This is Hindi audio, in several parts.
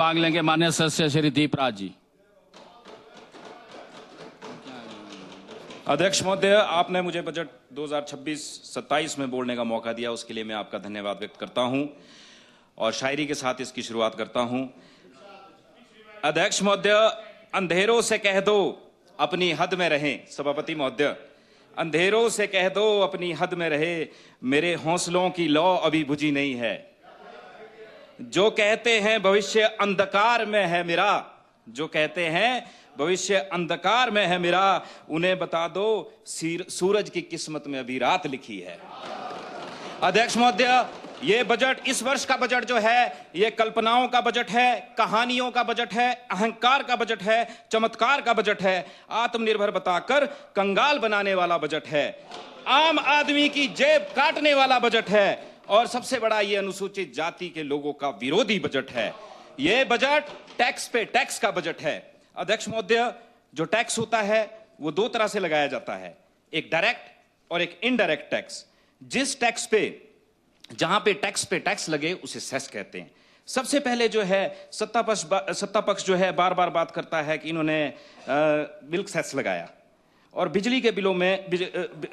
भाग लेंगे माननीय सदस्य श्री दीपराज जी। अध्यक्ष महोदय, आपने मुझे बजट 2026-27 में बोलने का मौका दिया, उसके लिए मैं आपका धन्यवाद व्यक्त करता हूं और शायरी के साथ इसकी शुरुआत करता हूं। अध्यक्ष महोदय, अंधेरों से कह दो अपनी हद में रहें। सभापति महोदय, अंधेरों से कह दो अपनी हद में रहे, मेरे हौसलों की लौ अभी बुझी नहीं है। जो कहते हैं भविष्य अंधकार में है मेरा, जो कहते हैं भविष्य अंधकार में है मेरा, उन्हें बता दो सूरज की किस्मत में अभी रात लिखी है। अध्यक्ष महोदय, ये बजट, इस वर्ष का बजट जो है, ये कल्पनाओं का बजट है, कहानियों का बजट है, अहंकार का बजट है, चमत्कार का बजट है, आत्मनिर्भर बताकर कंगाल बनाने वाला बजट है, आम आदमी की जेब काटने वाला बजट है और सबसे बड़ा ये अनुसूचित जाति के लोगों का विरोधी बजट है। ये बजट टैक्स पे टैक्स का बजट है। अध्यक्ष महोदय, जो टैक्स होता है वो दो तरह से लगाया जाता है, एक डायरेक्ट और एक इनडायरेक्ट टैक्स। जिस टैक्स पे, जहां पे टैक्स लगे उसे सेस कहते हैं। सबसे पहले जो है सत्ता पक्ष जो है बार बार बात करता है कि इन्होंने मिल्क सेस लगाया और बिजली के बिलों में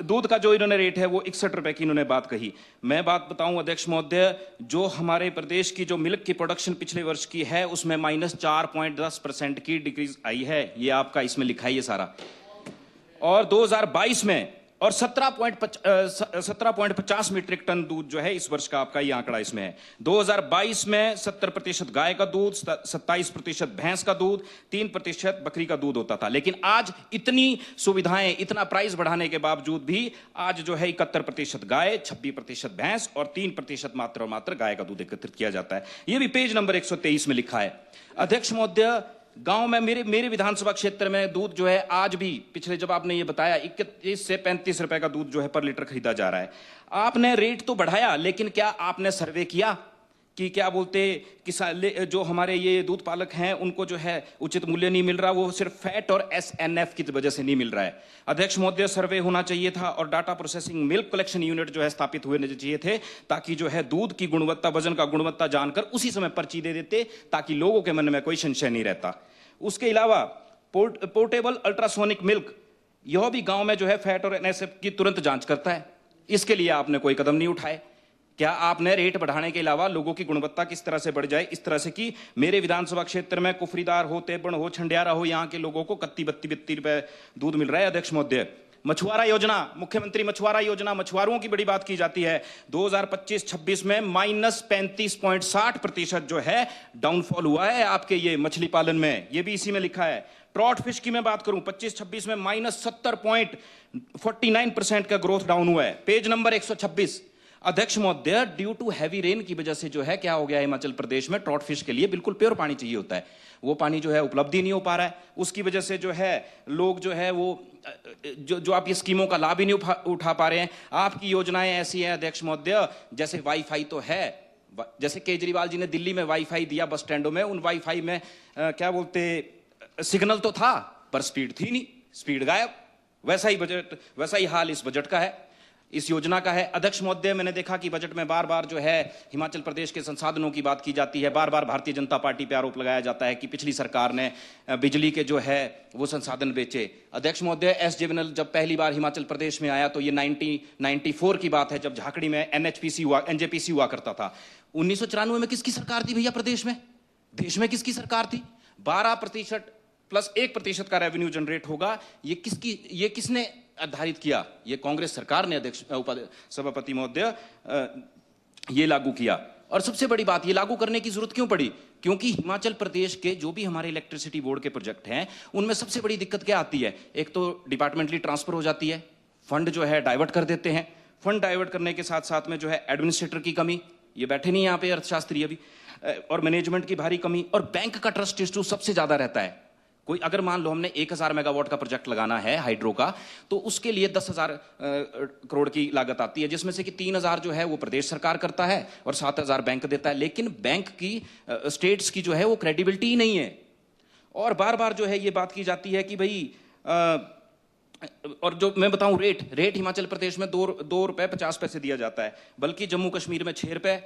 दूध का जो इन्होंने रेट है वो 61 रुपए की इन्होंने बात कही। मैं बात बताऊं अध्यक्ष महोदय, जो हमारे प्रदेश की जो मिल्क की प्रोडक्शन पिछले वर्ष की है उसमें -4.10% की डिक्रीज आई है। ये आपका इसमें लिखा है ये सारा। और 2022 में और 17.50 मीट्रिक टन दूध जो है इस वर्ष का आपका ये आंकड़ा इसमें है। 2022 में 70% गाय का दूध, 27% भैंस का दूध, 3% बकरी का दूध होता था। लेकिन आज इतनी सुविधाएं, इतना प्राइस बढ़ाने के बावजूद भी आज जो है 71% गाय, 26% भैंस और 3% मात्र गाय का दूध एकत्रित किया जाता है। ये भी पेज नंबर 123 में लिखा है। अध्यक्ष महोदय, गांव में मेरे विधानसभा क्षेत्र में दूध जो है आज भी, पिछले जब आपने ये बताया 21 से 35 रुपए का दूध जो है पर लीटर खरीदा जा रहा है। आपने रेट तो बढ़ाया, लेकिन क्या आपने सर्वे किया कि क्या बोलते जो हमारे ये दूध पालक हैं उनको जो है उचित मूल्य नहीं मिल रहा, वो सिर्फ फैट और SNF की वजह से नहीं मिल रहा है। अध्यक्ष महोदय, सर्वे होना चाहिए था और data processing milk collection unit जो है स्थापित हुए चाहिए थे, ताकि जो है दूध की गुणवत्ता, वजन का गुणवत्ता जानकर उसी समय पर्ची दे देते, ताकि लोगों के मन में कोई संशय नहीं रहता। उसके अलावा पोर्टेबल अल्ट्रासोनिक मिल्क, यह भी गांव में जो है फैट और NSF की तुरंत जांच करता है। इसके लिए आपने कोई कदम नहीं उठाए। क्या आपने रेट बढ़ाने के अलावा लोगों की गुणवत्ता किस तरह से बढ़ जाए, इस तरह से कि मेरे विधानसभा क्षेत्र में कुफरीदार हो, तेपण हो, छंडियारा हो, यहाँ के लोगों को 31-32 रुपए दूध मिल रहा है। अध्यक्ष महोदय, मछुआरा योजना, मुख्यमंत्री मछुआरा योजना, मछुआरों की बड़ी बात की जाती है। 2025-26 में -35.60% जो है डाउनफॉल हुआ है आपके ये मछली पालन में, ये भी इसी में लिखा है। ट्रॉट फिश की मैं बात करूं, 25-26 में -70.49% का ग्रोथ डाउन हुआ है, पेज नंबर 126। अध्यक्ष महोदय, ड्यू टू हैवी रेन की वजह से जो है क्या हो गया, हिमाचल प्रदेश में ट्रॉट फिश के लिए बिल्कुल प्योर पानी चाहिए होता है, वो पानी जो है उपलब्ध ही नहीं हो पा रहा है। उसकी वजह से जो है लोग जो है वो जो आप ये स्कीमों का लाभ ही नहीं उठा पा रहे हैं। आपकी योजनाएं ऐसी हैं अध्यक्ष महोदय, जैसे वाईफाई तो है, जैसे केजरीवाल जी ने दिल्ली में वाईफाई दिया बस स्टैंडों में, उन वाईफाई में क्या बोलते सिग्नल तो था पर स्पीड थी नहीं, स्पीड गायब। वैसा ही हाल इस बजट का है, इस योजना का है। अध्यक्ष महोदय, मैंने देखा कि बजट में बार बार जो है हिमाचल प्रदेश के संसाधनों की बात की जाती है, बार बार भारतीय जनता पार्टी पे आरोप लगाया जाता है कि पिछली सरकार ने बिजली के जो है वो संसाधन बेचे। अध्यक्ष महोदय, SJ विनल जब पहली बार हिमाचल प्रदेश में आया तो ये 1994 की बात है, जब झाकड़ी में NJPC हुआ करता था। 1994 में किसकी सरकार थी भैया प्रदेश में, देश में किसकी सरकार थी? 12% प्लस 1% का रेवेन्यू जनरेट होगा, ये किसने आधारित किया? ये कांग्रेस सरकार ने अध्यक्ष सभापति महोदय ये लागू किया। और सबसे बड़ी बात, ये लागू करने की जरूरत क्यों पड़ी? क्योंकि हिमाचल प्रदेश के जो भी हमारे इलेक्ट्रिसिटी बोर्ड के प्रोजेक्ट हैं उनमें सबसे बड़ी दिक्कत क्या आती है, एक तो डिपार्टमेंटली ट्रांसफर हो जाती है, फंड जो है डाइवर्ट कर देते हैं। फंड डाइवर्ट करने के साथ साथ में जो है एडमिनिस्ट्रेटर की कमी, ये बैठे नहीं यहाँ पे अर्थशास्त्री अभी, और मैनेजमेंट की भारी कमी, और बैंक का ट्रस्ट इश्यू सबसे ज्यादा रहता है। कोई अगर मान लो हमने 1000 मेगावाट का प्रोजेक्ट लगाना है हाइड्रो का, तो उसके लिए 10,000 करोड़ की लागत आती है, जिसमें से कि 3,000 जो है वो प्रदेश सरकार करता है और 7,000 बैंक देता है। लेकिन बैंक की स्टेट्स की जो है वो क्रेडिबिलिटी ही नहीं है। और बार बार जो है ये बात की जाती है कि भाई और जो मैं बताऊं रेट हिमाचल प्रदेश में 2 रुपए 50 पैसे दिया जाता है, बल्कि जम्मू कश्मीर में 6 रुपए,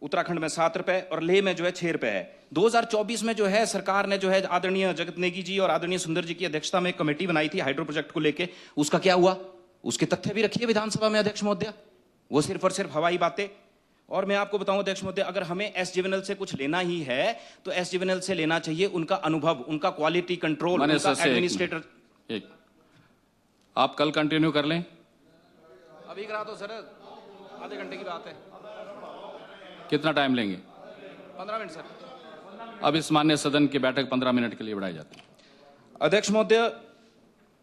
उत्तराखंड में 7 रुपए और लेह में जो है 6 रुपए है। 2024 में जो है सरकार ने जो है आदरणीय जगत नेगी जी और आदरणीय सुंदर जी की अध्यक्षता में एक कमेटी बनाई थी हाइड्रो प्रोजेक्ट को लेके। उसका क्या हुआ? उसके तथ्य भी रखिए विधानसभा में अध्यक्ष महोदय, वो सिर्फ और सिर्फ हवाई बातें। और मैं आपको बताऊं अध्यक्ष महोदय, अगर हमें एसजेवीएनएल से कुछ लेना ही है तो एसजेवीएनएल से लेना चाहिए उनका अनुभव, उनका क्वालिटी कंट्रोल, उनका एडमिनिस्ट्रेटर। आप कल कंटिन्यू कर लें, अभी करा दो सर, आधे घंटे की बात है। कितना टाइम लेंगे? 15 मिनट सर। अब इस माननीय सदन की बैठक 15 मिनट के लिए बढ़ाई जाती है। अध्यक्ष महोदय,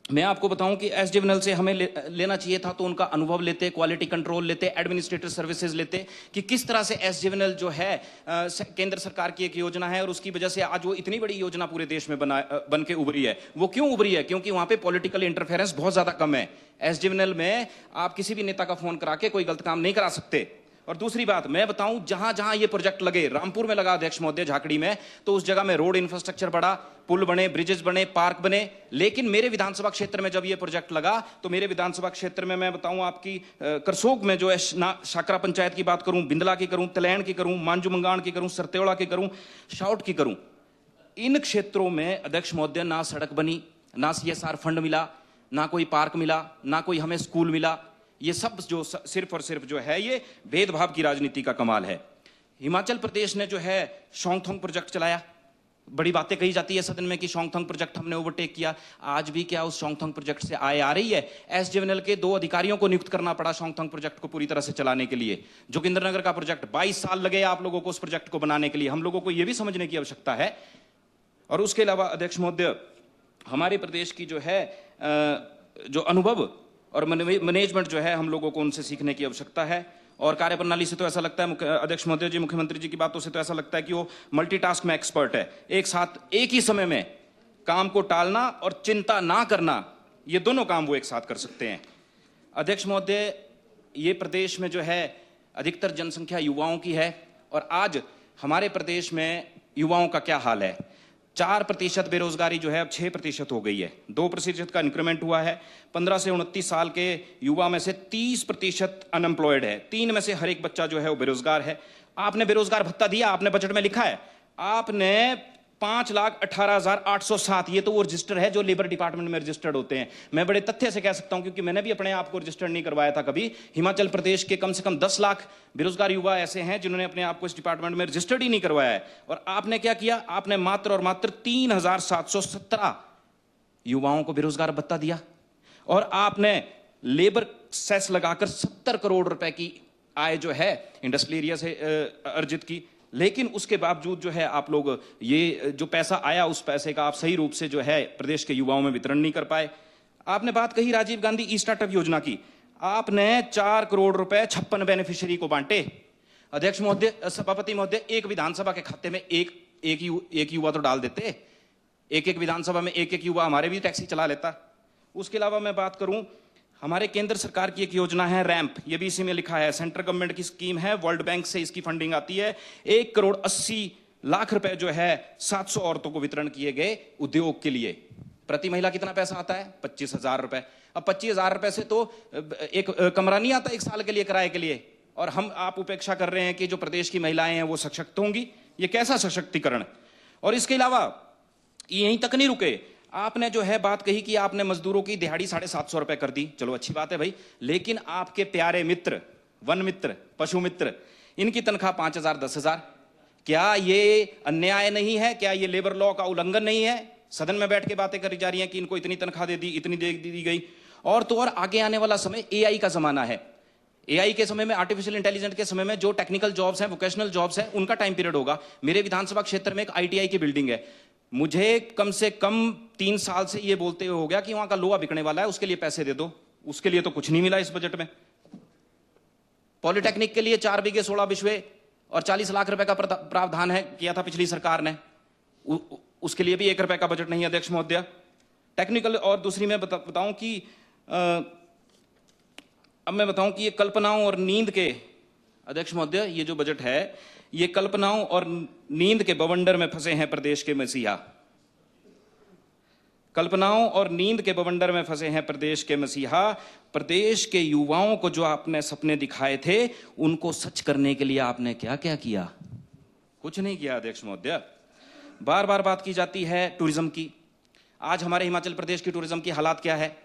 मैं आपको बताऊं कि एसजेवीएनएल से हमें लेना चाहिए था तो उनका अनुभव लेते, क्वालिटी कंट्रोल लेते, एडमिनिस्ट्रेटिव सर्विसेज लेते, कि किस तरह से एसजेवीएनएल जो है केंद्र सरकार की एक योजना है और उसकी वजह से आज वो इतनी बड़ी योजना पूरे देश में बन के उभरी है। वो क्यों उभरी है? क्योंकि वहां पे पॉलिटिकल इंटरफेरेंस बहुत ज्यादा कम है। एसजेवीएनएल में आप किसी भी नेता का फोन करा के कोई गलत काम नहीं करा सकते। और दूसरी बात मैं बताऊं, जहां जहां ये प्रोजेक्ट लगे, रामपुर में लगा अध्यक्ष महोदय, झाकड़ी में, तो उस जगह में रोड इंफ्रास्ट्रक्चर बढ़ा, पुल बने, ब्रिजेस बने, पार्क बने। लेकिन मेरे विधानसभा क्षेत्र में जब ये प्रोजेक्ट लगा तो मेरे विधानसभा क्षेत्र में मैं बताऊं आपकी करसोग में जो है शाकरा पंचायत की बात करूं, बिंदला की करूं, तलैण की करूं, मांजू मंगाण की करूं, सरतेवड़ा की करूं, शाउट की करूं, इन क्षेत्रों में अध्यक्ष महोदय ना सड़क बनी, ना सीएसआर फंड मिला, ना कोई पार्क मिला, ना कोई हमें स्कूल मिला। ये सब जो सिर्फ और सिर्फ जो है ये भेदभाव की राजनीति का कमाल है। हिमाचल प्रदेश ने जो है शोंगथोंग प्रोजेक्ट चलाया, बड़ी बातें कही जाती है सदन में कि शोंगथोंग प्रोजेक्ट हमने ओवरटेक किया। आज भी क्या उस शोंगथोंग प्रोजेक्ट से आय आ रही है? एसजेवीएनएल के 2 अधिकारियों को नियुक्त करना पड़ा शोंगथोंग प्रोजेक्ट को पूरी तरह से चलाने के लिए। जोगिंद्रनगर का प्रोजेक्ट 22 साल लगे आप लोगों को उस प्रोजेक्ट को बनाने के लिए। हम लोगों को यह भी समझने की आवश्यकता है। और उसके अलावा अध्यक्ष महोदय, हमारे प्रदेश की जो है जो अनुभव और मैनेजमेंट जो है हम लोगों को उनसे सीखने की आवश्यकता है। और कार्यप्रणाली से तो ऐसा लगता है अध्यक्ष महोदय जी, मुख्यमंत्री जी की बातों से तो ऐसा लगता है कि वो मल्टीटास्क में एक्सपर्ट है। एक साथ एक ही समय में काम को टालना और चिंता ना करना, ये दोनों काम वो एक साथ कर सकते हैं। अध्यक्ष महोदय, ये प्रदेश में जो है अधिकतर जनसंख्या युवाओं की है और आज हमारे प्रदेश में युवाओं का क्या हाल है? 4% बेरोजगारी जो है अब 6% हो गई है। 2% का इंक्रीमेंट हुआ है। 15 से 29 साल के युवा में से 30% अनएम्प्लॉयड है। 3 में से हर एक बच्चा जो है वो बेरोजगार है। आपने बेरोजगार भत्ता दिया, आपने बजट में लिखा है, आपने 5,18,807, ये तो वो रजिस्टर है जो लेबर डिपार्टमेंट में रजिस्टर्ड होते हैं। मैं बड़े तथ्य से कह सकता हूं क्योंकि मैंने भी अपने आप को रजिस्टर्ड नहीं करवाया था कभी। हिमाचल प्रदेश के कम से कम 10 लाख बेरोजगार युवा ऐसे हैं जिन्होंने अपने आप को इस डिपार्टमेंट में रजिस्टर्ड ही नहीं करवाया है। और आपने क्या किया? आपने मात्र और मात्र 3,717 युवाओं को बेरोजगार भत्ता दिया और आपने लेबर सेस लगाकर 70 करोड़ रुपए की आय जो है इंडस्ट्रियल एरिया से अर्जित की। लेकिन उसके बावजूद जो है आप लोग ये जो पैसा आया उस पैसे का आप सही रूप से जो है प्रदेश के युवाओं में वितरण नहीं कर पाए। आपने बात कही राजीव गांधी ई स्टार्टअप योजना की, आपने 4 करोड़ रुपए 56 बेनिफिशियरी को बांटे। अध्यक्ष महोदय, सभापति महोदय, एक विधानसभा के खाते में एक युवा तो डाल देते। एक विधानसभा में एक युवा हमारे भी टैक्सी चला लेता। उसके अलावा मैं बात करूं, हमारे केंद्र सरकार की एक योजना है रैंप, ये भी इसी में लिखा है, सेंट्रल गवर्नमेंट की स्कीम है, वर्ल्ड बैंक से इसकी फंडिंग आती है। 1 करोड़ 80 लाख रुपए जो है 700 औरतों को वितरण किए गए उद्योग के लिए। प्रति महिला कितना पैसा आता है? 25,000 रुपए। अब 25,000 रुपए से तो एक कमरा नहीं आता 1 साल के लिए किराए के लिए, और आप उपेक्षा कर रहे हैं कि जो प्रदेश की महिलाएं हैं वो सशक्त होंगी। ये कैसा सशक्तिकरण? और इसके अलावा यहीं तक नहीं रुके, आपने जो है बात कही कि आपने मजदूरों की दिहाड़ी 750 रुपए कर दी। चलो अच्छी बात है भाई, लेकिन आपके प्यारे मित्र, वन मित्र, पशु मित्र, इनकी तनख्वाह 5,000, 10,000। क्या ये अन्याय नहीं है? क्या ये लेबर लॉ का उल्लंघन नहीं है? सदन में बैठ के बातें करी जा रही हैं कि इनको इतनी तनख्वाह दे दी, इतनी दे दी गई। और तो और आगे आने वाला समय एआई का जमाना है। एआई के समय में, आर्टिफिशियल इंटेलिजेंस के समय में जो टेक्निकल जॉब्स हैं, वोकेशनल जॉब्स हैं, उनका टाइम पीरियड होगा। मेरे विधानसभा क्षेत्र में एक आईटीआई की बिल्डिंग है। मुझे कम से कम 3 साल से ये बोलते हुए हो गया कि वहां का लोहा बिकने वाला है, उसके लिए पैसे दे दो। उसके लिए तो कुछ नहीं मिला इस बजट में। पॉलिटेक्निक के लिए 4 बीघे 16 बिस्वे और 40 लाख रुपए का प्रावधान है, किया था पिछली सरकार ने। उसके लिए भी 1 रुपए का बजट नहीं अध्यक्ष महोदय। टेक्निकल, और दूसरी मैं बताऊं कि अब मैं बताऊं कि ये कल्पनाओं और नींद के, अध्यक्ष महोदय, ये जो बजट है ये कल्पनाओं और नींद के बवंडर में फंसे हैं प्रदेश के मसीहा। कल्पनाओं और नींद के बवंडर में फंसे हैं प्रदेश के मसीहा। प्रदेश के युवाओं को जो आपने सपने दिखाए थे, उनको सच करने के लिए आपने क्या क्या किया? कुछ नहीं किया अध्यक्ष महोदय। बार बार बात की जाती है टूरिज्म की। आज हमारे हिमाचल प्रदेश की टूरिज्म की हालात क्या है?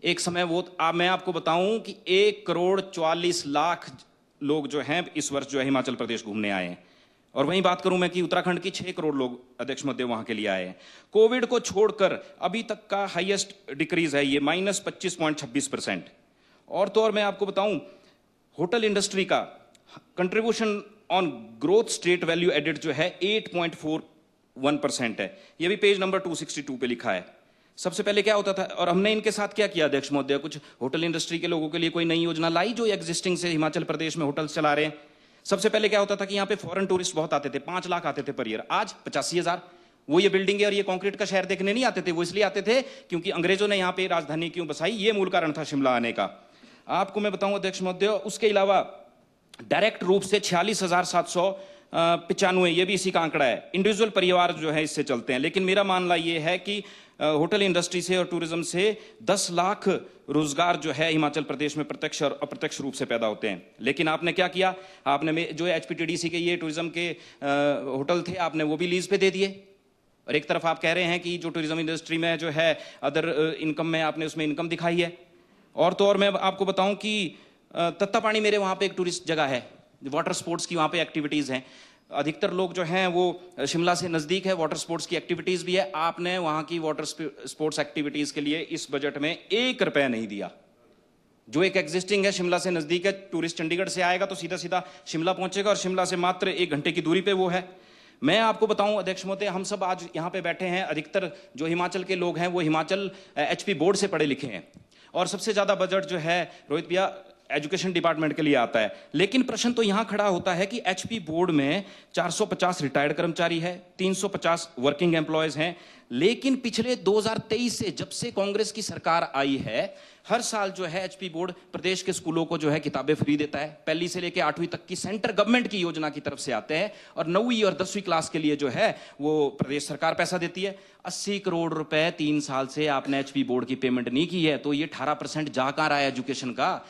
एक समय वो मैं आपको बताऊं कि 1,44,00,000 लोग जो हैं इस वर्ष जो है हिमाचल प्रदेश घूमने आए हैं। और वहीं बात करूं मैं कि उत्तराखंड की 6 करोड़ लोग अध्यक्ष महोदय वहां के लिए आए हैं। कोविड को छोड़कर अभी तक का हाईएस्ट डिक्रीज है ये, -25.26%। और तो और मैं आपको बताऊं, होटल इंडस्ट्री का contribution on growth state value added जो है 8.41% है। ये भी पेज नंबर 262 पे लिखा है। सबसे पहले क्या होता था, और हमने इनके साथ क्या किया अध्यक्ष महोदय? कुछ होटल इंडस्ट्री के लोगों के लिए कोई नई योजना लाई जो एग्जिस्टिंग से हिमाचल प्रदेश में होटल्स चला रहे हैं। सबसे पहले क्या होता था कि यहाँ पे फॉरेन टूरिस्ट बहुत आते थे, 5 लाख आते थे पर ईयर। आज 85,000। वो ये बिल्डिंग और ये कंक्रीट का शहर देखने नहीं आते थे, वो इसलिए आते थे क्योंकि अंग्रेजों ने यहाँ पे राजधानी क्यों बसाई, ये मूल कारण था शिमला आने का। आपको मैं बताऊं अध्यक्ष महोदय, उसके अलावा डायरेक्ट रूप से 46,795, ये भी इसी का आंकड़ा है, इंडिविजुअल परिवार जो है इससे चलते हैं। लेकिन मेरा मानना ये है कि होटल इंडस्ट्री से और टूरिज्म से 10 लाख रोजगार जो है हिमाचल प्रदेश में प्रत्यक्ष और अप्रत्यक्ष रूप से पैदा होते हैं। लेकिन आपने क्या किया? आपने जो HPTDC के ये टूरिज्म के होटल थे, आपने वो भी लीज पे दे दिए। और एक तरफ आप कह रहे हैं कि जो टूरिज्म इंडस्ट्री में जो है अदर इनकम में आपने उसमें इनकम दिखाई है। और तो और मैं आपको बताऊं कि तत्तापानी मेरे वहां पे एक टूरिस्ट जगह है, वाटर स्पोर्ट्स की वहां पे एक्टिविटीज हैं। अधिकतर लोग जो हैं वो शिमला से नजदीक है, वाटर स्पोर्ट्स की एक्टिविटीज भी है। आपने वहां की वाटर स्पोर्ट्स एक्टिविटीज के लिए इस बजट में 1 रुपया नहीं दिया। जो एक एग्जिस्टिंग है, शिमला से नजदीक है, टूरिस्ट चंडीगढ़ से आएगा तो सीधा सीधा शिमला पहुंचेगा और शिमला से मात्र 1 घंटे की दूरी पे वो है। मैं आपको बताऊं अध्यक्ष महोदय, हम सब आज यहाँ पे बैठे हैं, अधिकतर जो हिमाचल के लोग हैं वो हिमाचल HP बोर्ड से पढ़े लिखे हैं। और सबसे ज्यादा बजट जो है रोहित भैया एजुकेशन डिपार्टमेंट के लिए आता है। लेकिन प्रश्न तो यहां खड़ा होता है कि HP बोर्ड में 450 रिटायर्ड कर्मचारी है, 350 वर्किंग एम्प्लॉयज हैं। लेकिन पिछले 2023 से जब से कांग्रेस की सरकार आई है, हर साल जो है HP बोर्ड प्रदेश के स्कूलों को जो है किताबें फ्री देता है। पहली से लेकर 8वीं तक की सेंटर गवर्नमेंट की योजना की तरफ से आते हैं, और 9वीं और 10वीं क्लास के लिए जो है वो प्रदेश सरकार पैसा देती है। 80 करोड़ रुपए 3 साल से आपने HP बोर्ड की पेमेंट नहीं की है, तो ये 18% जा कहां रहा है एजुकेशन का?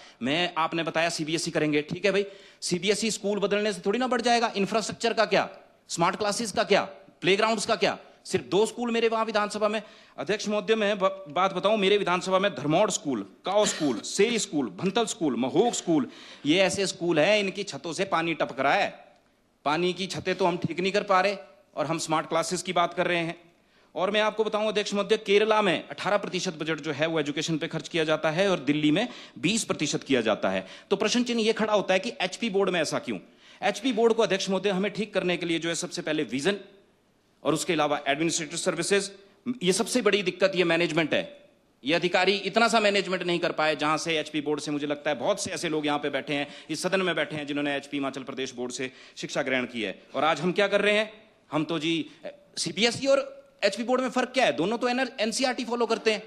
आपने बताया CBSE करेंगे, ठीक है भाई, CBSE स्कूल बदलने से थोड़ी ना बढ़ जाएगा। इंफ्रास्ट्रक्चर का क्या? स्मार्ट क्लासेस का क्या? प्लेग्राउंड्स का क्या? सिर्फ 2 स्कूल मेरे वहां विधानसभा में। अध्यक्ष महोदय मैं बात बताऊं, मेरे विधानसभा में धर्मौड़ स्कूल, काओ स्कूल, सेरी स्कूल, भंतल स्कूल, महोग स्कूल, ये ऐसे स्कूल हैं इनकी छतों से पानी टपक रहा है। पानी की छतें तो हम ठीक नहीं कर पा रहे और हम स्मार्ट क्लासेस की बात कर रहे हैं। और मैं आपको बताऊं अध्यक्ष महोदय, केरला में 18% बजट जो है वो एजुकेशन पे खर्च किया जाता है और दिल्ली में 20% किया जाता है। तो प्रश्न चिन्ह ये खड़ा होता है कि HP बोर्ड में ऐसा क्यों? HP बोर्ड को अध्यक्ष महोदय हमें ठीक करने के लिए जो है सबसे पहले विजन और उसके अलावा एडमिनिस्ट्रेटिव सर्विसेज, ये सबसे बड़ी दिक्कत ये मैनेजमेंट है। ये अधिकारी इतना सा मैनेजमेंट नहीं कर पाए जहां से HP बोर्ड से, मुझे लगता है बहुत से ऐसे लोग यहां पे बैठे हैं, इस सदन में बैठे हैं जिन्होंने HP हिमाचल प्रदेश बोर्ड से शिक्षा ग्रहण की है। और आज हम क्या कर रहे हैं? हम तो जी CBSE और HP बोर्ड में फर्क क्या है? दोनों तो NCERT फॉलो करते हैं।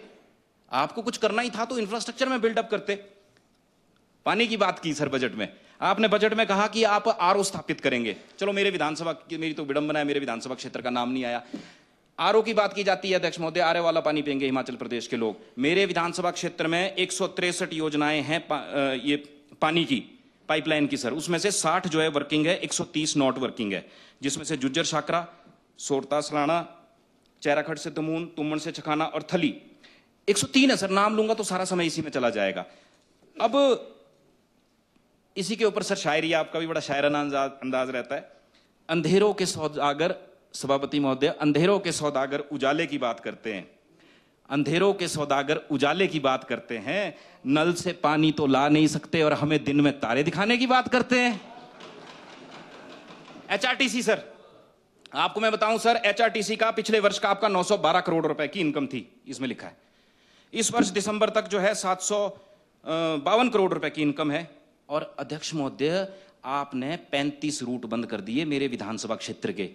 आपको कुछ करना ही था तो इंफ्रास्ट्रक्चर में बिल्डअप करते। पानी की बात की सर बजट में, आपने बजट में कहा कि आप RO स्थापित करेंगे। चलो मेरे विधानसभा की, मेरी तो विडंबना है, मेरे विधानसभा क्षेत्र का नाम नहीं आया। RO की बात की जाती है अध्यक्ष महोदय, आरओ वाला पानी पियेंगे हिमाचल प्रदेश के लोग। मेरे विधानसभा क्षेत्र में 163 योजनाएं हैं ये पानी की पाइपलाइन की सर, उसमें से 60 जो है वर्किंग है, 130 नॉट वर्किंग है, जिसमें से जुज्जर शाकरा, सोरता सलाना, चेराखड़ से दमून, तुमन से चखाना और थली 103 है सर। नाम लूंगा तो सारा समय इसी में चला जाएगा। अब इसी के ऊपर सर शायरी, आपका भी बड़ा शायराना अंदाज रहता है। अंधेरों के सौदागर, सभापति महोदय, अंधेरों के सौदागर उजाले की बात करते हैं, अंधेरों के सौदागर उजाले की बात करते हैं, नल से पानी तो ला नहीं सकते और हमें दिन में तारे दिखाने की बात करते हैं। HRTC सर, आपको मैं बताऊं सर, HRTC का पिछले वर्ष का आपका 912 करोड़ रुपए की इनकम थी, इसमें लिखा है। इस वर्ष दिसंबर तक जो है 752 करोड़ रुपए की इनकम है। और अध्यक्ष महोदय आपने 35 रूट बंद कर दिए मेरे विधानसभा क्षेत्र के।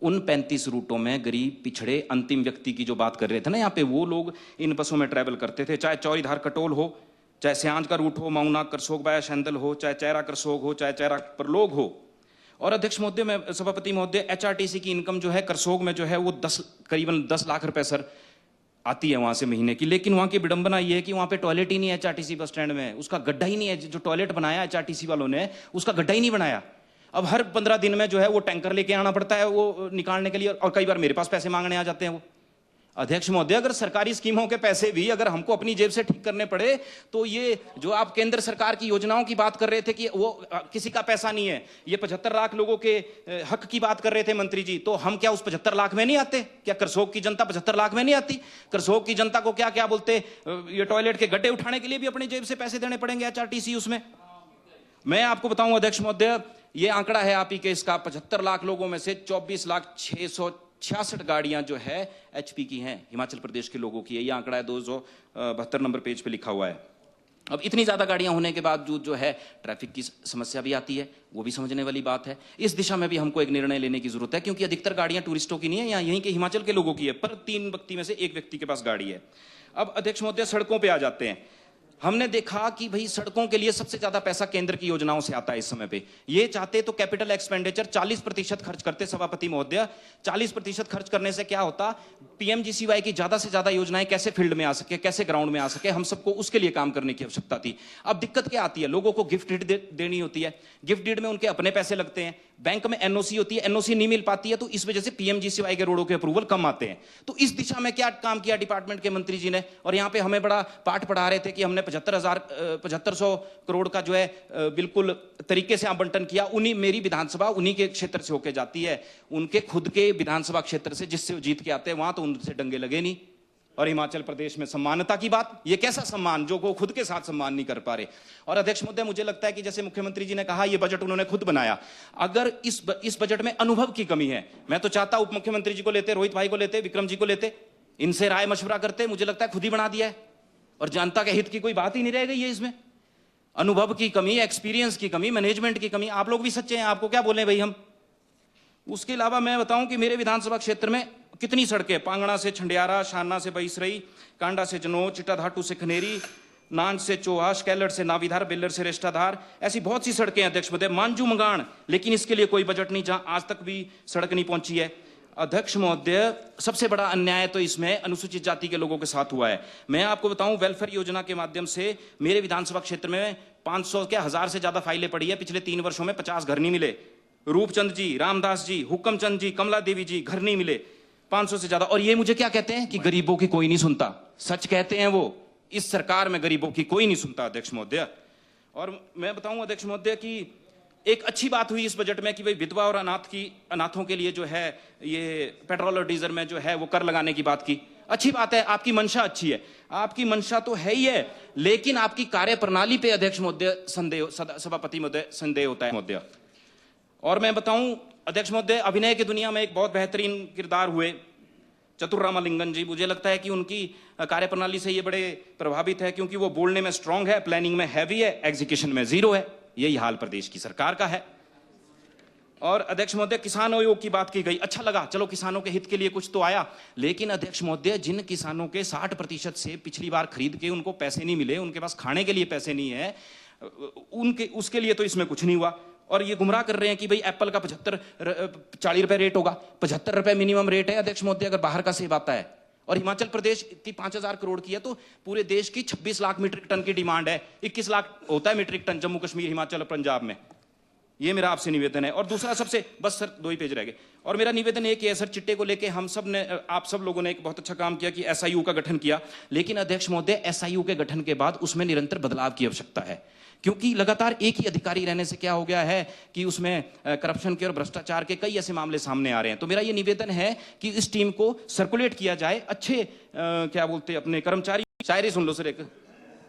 उन 35 रूटों में गरीब, पिछड़े, अंतिम व्यक्ति की जो बात कर रहे थे ना यहाँ पे, वो लोग इन बसों में ट्रैवल करते थे। चाहे चौरीधार कटोल हो, चाहे सियांज का रूट हो, माउना करसोग बाया शैंदल हो, चाहे चेहरा करसोग हो, चाहे चेहरा परलोग हो। और अध्यक्ष महोदय, मैं सभापति महोदय, HRTC की इनकम जो है करसोग में जो है वो करीबन 10 लाख रुपए सर, आती है वहां से महीने की, लेकिन वहां की विडंबना ये है कि वहां पे टॉयलेट ही नहीं है एचआरटीसी बस स्टैंड में, उसका गड्ढा ही नहीं है, जो टॉयलेट बनाया एचआरटीसी वालों ने उसका गड्ढा ही नहीं बनाया। अब हर 15 दिन में जो है वो टैंकर लेके आना पड़ता है वो निकालने के लिए, और कई बार मेरे पास पैसे मांगने आ जाते हैं वो। अध्यक्ष महोदय, अगर सरकारी स्कीमों के पैसे भी अगर हमको अपनी जेब से ठीक करने पड़े, तो ये जो आप केंद्र सरकार की योजनाओं की बात कर रहे थे कि वो किसी का पैसा नहीं है, ये 75 लाख लोगों के हक की बात कर रहे थे मंत्री जी, तो हम क्या उस 75 लाख में नहीं आते? क्या करसोग की जनता 75 लाख में नहीं आती? करसोग की जनता को क्या क्या बोलते, ये टॉयलेट के गड्ढे उठाने के लिए भी अपनी जेब से पैसे देने पड़ेंगे एचआरटीसी उसमें। मैं आपको बताऊं अध्यक्ष महोदय, ये आंकड़ा है आप ही के इसका, 75 लाख लोगों में से 24,666 गाड़ियां जो है एचपी की हैं, हिमाचल प्रदेश के लोगों की है। ये आंकड़ा है 272 नंबर पेज पे लिखा हुआ है। अब इतनी ज्यादा गाड़ियां होने के बावजूद जो है ट्रैफिक की समस्या भी आती है, वो भी समझने वाली बात है। इस दिशा में भी हमको एक निर्णय लेने की जरूरत है, क्योंकि अधिकतर गाड़ियां टूरिस्टों की नहीं है, यहीं के हिमाचल के लोगों की है, पर 3 व्यक्ति में से 1 व्यक्ति के पास गाड़ी है। अब अध्यक्ष महोदय, सड़कों पर आ जाते हैं। हमने देखा कि भाई सड़कों के लिए सबसे ज्यादा पैसा केंद्र की योजनाओं से आता है इस समय पे। ये चाहते तो कैपिटल एक्सपेंडिचर 40% खर्च करते सभापति महोदय। 40% खर्च करने से क्या होता, पीएमजीसीवाई की ज्यादा से ज्यादा योजनाएं कैसे फील्ड में आ सके, कैसे ग्राउंड में आ सके, हम सबको उसके लिए काम करने की आवश्यकता थी। अब दिक्कत क्या आती है, लोगों को गिफ्ट डीड देनी होती है, गिफ्ट डीड में उनके अपने पैसे लगते हैं, बैंक में एनओसी होती है, एनओसी नहीं मिल पाती है, तो इस वजह से पीएमजीसीवाई के रोडों के अप्रूवल कम आते हैं। तो इस दिशा में क्या काम किया डिपार्टमेंट के मंत्री जी ने, और यहाँ पे हमें बड़ा पाठ पढ़ा रहे थे कि हमने 7500 करोड़ का जो है बिल्कुल तरीके से आवंटन किया। उन्हीं, मेरी विधानसभा उन्हीं के क्षेत्र से होकर जाती है, उनके खुद के विधानसभा क्षेत्र से जिससे वो जीत के आते हैं, वहां तो उनसे डंगे लगे नहीं। और हिमाचल प्रदेश में सम्मानता की बात, ये कैसा सम्मान जो वो खुद के साथ सम्मान नहीं कर पा रहे। और अध्यक्ष महोदय, मुझे लगता है कि जैसे मुख्यमंत्री जी ने कहा ये बजट उन्होंने खुद बनाया, अगर इस बजट में अनुभव की कमी है, मैं तो चाहता उप मुख्यमंत्री जी को लेते, रोहित भाई को लेते, विक्रम जी को लेते, इनसे राय मशवरा करते, मुझे लगता है खुद ही बना दिया है, और जनता के हित की कोई बात ही नहीं रह गई है इसमें। अनुभव की कमी, एक्सपीरियंस की कमी, मैनेजमेंट की कमी, आप लोग भी सच्चे हैं, आपको क्या बोले भाई हम। उसके अलावा मैं बताऊं कि मेरे विधानसभा क्षेत्र में कितनी सड़कें, पांगणा से छंडियारा, शाना से बईसरई, कांडा से जनोज, चिटाधाटू से खनेरी, नांज से चोहाश, कैलर से नावीधार, बेलर से रेष्टाधार, ऐसी बहुत सी सड़कें अध्यक्ष महोदय, मांजू मंगाण, लेकिन इसके लिए कोई बजट नहीं, जहां आज तक भी सड़क नहीं पहुंची है। अध्यक्ष महोदय, सबसे बड़ा अन्याय तो इसमें अनुसूचित जाति के लोगों के साथ हुआ है। मैं आपको बताऊं, वेलफेयर योजना के माध्यम से मेरे विधानसभा क्षेत्र में 500 क्या 1000 से ज्यादा फाइलें पड़ी है, पिछले 3 वर्षों में 50 घर नहीं मिले। रूपचंद जी, रामदास जी, हुक्मचंद जी, कमला देवी जी, घर नहीं मिले, 500 से ज्यादा। और ये मुझे क्या कहते हैं कि गरीबों की कोई नहीं सुनता, सच कहते हैं वो, इस सरकार में गरीबों की कोई नहीं सुनता अध्यक्ष महोदय। और मैं बताऊं अध्यक्ष महोदय कि एक अच्छी बात हुई इस बजट में कि भाई विधवा और अनाथों के लिए जो है ये पेट्रोल और डीजल में जो है वो कर लगाने की बात की। अच्छी बात है, आपकी मंशा अच्छी है, आपकी मंशा तो है ही है, लेकिन आपकी कार्यप्रणाली पे अध्यक्ष महोदय संदेह, सभापति महोदय संदेह होता है महोदय। और मैं बताऊं अध्यक्ष महोदय, अभिनय की दुनिया में एक बहुत बेहतरीन किरदार हुए चतुर रामालिंगन जी, मुझे लगता है कि उनकी कार्यप्रणाली से ये बड़े प्रभावित है, क्योंकि वो बोलने में स्ट्रांग है, प्लानिंग में हैवी है, एग्जीक्यूशन में जीरो है। यही हाल प्रदेश की सरकार का है। और अध्यक्ष महोदय, किसान आयोग की बात की गई, अच्छा लगा, चलो किसानों के हित के लिए कुछ तो आया, लेकिन अध्यक्ष महोदय, जिन किसानों के 60% से पिछली बार खरीद के उनको पैसे नहीं मिले, उनके पास खाने के लिए पैसे नहीं है, उनके उसके लिए तो इसमें कुछ नहीं हुआ। और ये गुमराह कर रहे हैं कि भाई एप्पल का 40 रुपए रेट होगा, 75 रुपए मिनिमम रेट है अध्यक्ष महोदय अगर बाहर का सेब आता है। और हिमाचल प्रदेश की 5000 करोड़ की है, तो पूरे देश की 26 लाख मीट्रिक टन की डिमांड है, 21 लाख होता है मीट्रिक टन जम्मू कश्मीर, हिमाचल और पंजाब में। ये मेरा आपसे निवेदन है। और दूसरा सबसे, बस सर 2 ही पेज रह गए, और मेरा निवेदन एक ही है सर, चिट्टे को लेके हम सब ने, आप सब लोगों ने एक बहुत अच्छा काम किया कि एसआईयू का गठन किया, लेकिन अध्यक्ष महोदय एसआईयू के गठन के बाद उसमें निरंतर बदलाव की आवश्यकता है, क्योंकि लगातार एक ही अधिकारी रहने से क्या हो गया है कि उसमें करप्शन के और भ्रष्टाचार के कई ऐसे मामले सामने आ रहे हैं। तो मेरा ये निवेदन है कि इस टीम को सर्कुलेट किया जाए, अच्छे क्या बोलते हैं अपने कर्मचारी, शायरी सुन लो सर एक,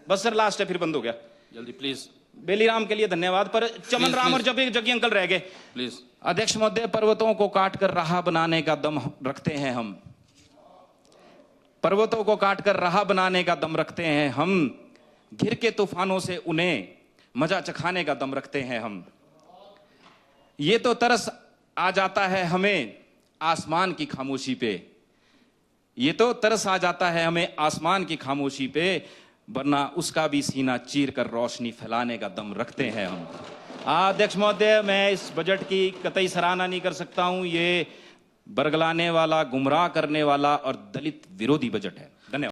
बस सर लास्ट है फिर बंद हो गया, जल्दी प्लीज। बेलीराम के लिए धन्यवाद, पर चमन राम और जगी अंकल रह गए प्लीज। अध्यक्ष महोदय, पर्वतों को काट कर राह बनाने का दम रखते हैं हम, पर्वतों को काट कर राह बनाने का दम रखते हैं हम, घिर के तूफानों से उन्हें मजा चखाने का दम रखते हैं हम। ये तो तरस आ जाता है हमें आसमान की खामोशी पे, ये तो तरस आ जाता है हमें आसमान की खामोशी पे, वरना उसका भी सीना चीर कर रोशनी फैलाने का दम रखते हैं हम। अध्यक्ष महोदय, मैं इस बजट की कतई सराहना नहीं कर सकता हूं, ये बरगलाने वाला, गुमराह करने वाला और दलित विरोधी बजट है।